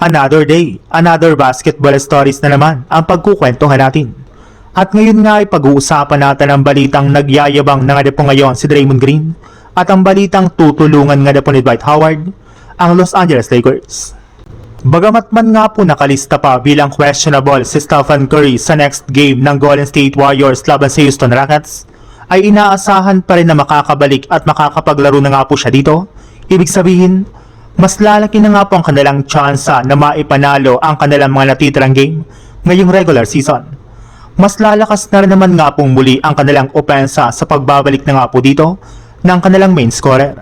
Another day, another basketball stories na naman ang pagkukwentuhan natin. At ngayon nga ay pag-uusapan natin ang balitang nagyayabang na nga po ngayon si Draymond Green at ang balitang tutulungan nga po ni Dwight Howard ang Los Angeles Lakers. Bagamat man nga po nakalista pa bilang questionable si Stephen Curry sa next game ng Golden State Warriors laban sa Houston Rockets, ay inaasahan pa rin na makakabalik at makakapaglaro na nga po siya dito. Ibig sabihin, mas lalaki na nga po ang kanilang tsansa na maipanalo ang kanilang mga natitirang game ngayong regular season. Mas lalakas na rin naman nga pong muli ang kanilang opensa sa pagbabalik na nga po dito ng kanilang main scorer.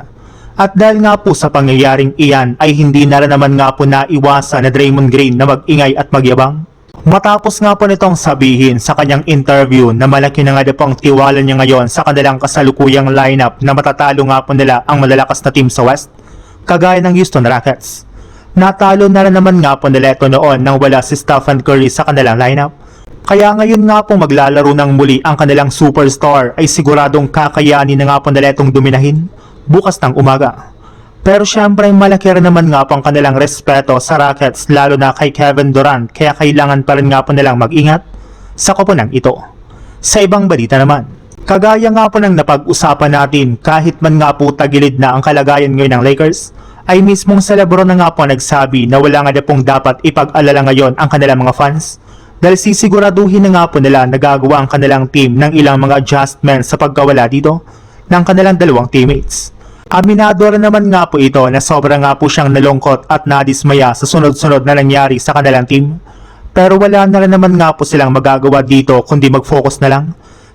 At dahil nga po sa pangyayaring iyan ay hindi na rin naman nga po naiwasan na Draymond Green na mag-ingay at magyabang. Matapos nga po nitong sabihin sa kanyang interview na malaki na nga po ang tiwala niya ngayon sa kanilang kasalukuyang lineup na matatalo nga po nila ang malalakas na team sa West, kagaya ng Houston Rockets. Natalo na rin naman nga po nila ito noon nang wala si Stephen Curry sa kanilang lineup. Kaya ngayon nga po maglalaro ng muli ang kanilang superstar ay siguradong kakayanin na nga po nila itong duminahin bukas ng umaga. Pero syempre malaki rin naman nga po ang kanilang respeto sa Rockets lalo na kay Kevin Durant, kaya kailangan pa rin nga po nilang mag-ingat sa koponan ito. Sa ibang balita naman, kagaya nga po ng napag-usapan natin, kahit man nga po tagilid na ang kalagayan ngayon ng Lakers, ay mismong sa Lebron na nga po nagsabi na wala nga na pong dapat ipag-alala ngayon ang kanilang mga fans dahil sisiguraduhin na nga po nila nagagawa ang kanilang team ng ilang mga adjustments sa pagkawala dito ng kanilang dalawang teammates. Aminado rin naman nga po ito na sobra nga po siyang nalungkot at nadismaya sa sunod-sunod na nangyari sa kanilang team, pero wala na rin naman nga po silang magagawa dito kundi mag-focus na lang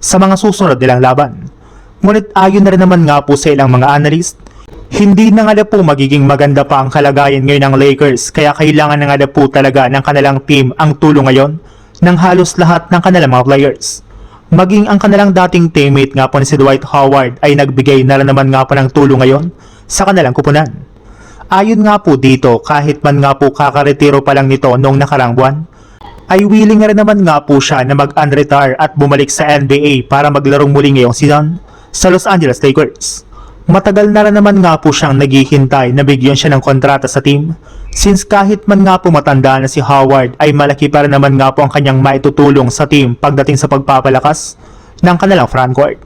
sa mga susunod nilang laban. Ngunit ayon na rin naman nga po sa ilang mga analyst, hindi na nga po magiging maganda pa ang kalagayan ngayon ng Lakers, kaya kailangan na nga po talaga ng kanilang team ang tulong ngayon ng halos lahat ng kanilang mga players. Maging ang kanilang dating teammate nga po ni si Dwight Howard ay nagbigay na rin naman nga po ng tulong ngayon sa kanilang kupunan. Ayon nga po dito, kahit man nga po kakaretiro pa lang nito noong nakarang buwan, ay willing na rin naman nga po siya na mag-unretire at bumalik sa NBA para maglarong muli ngayong season sa Los Angeles Lakers. Matagal na rin naman nga po siyang naghihintay na bigyan siya ng kontrata sa team, since kahit man nga po matanda na si Howard ay malaki pa rin naman nga po ang kanyang maitutulong sa team pagdating sa pagpapalakas ng kanilang frontcourt.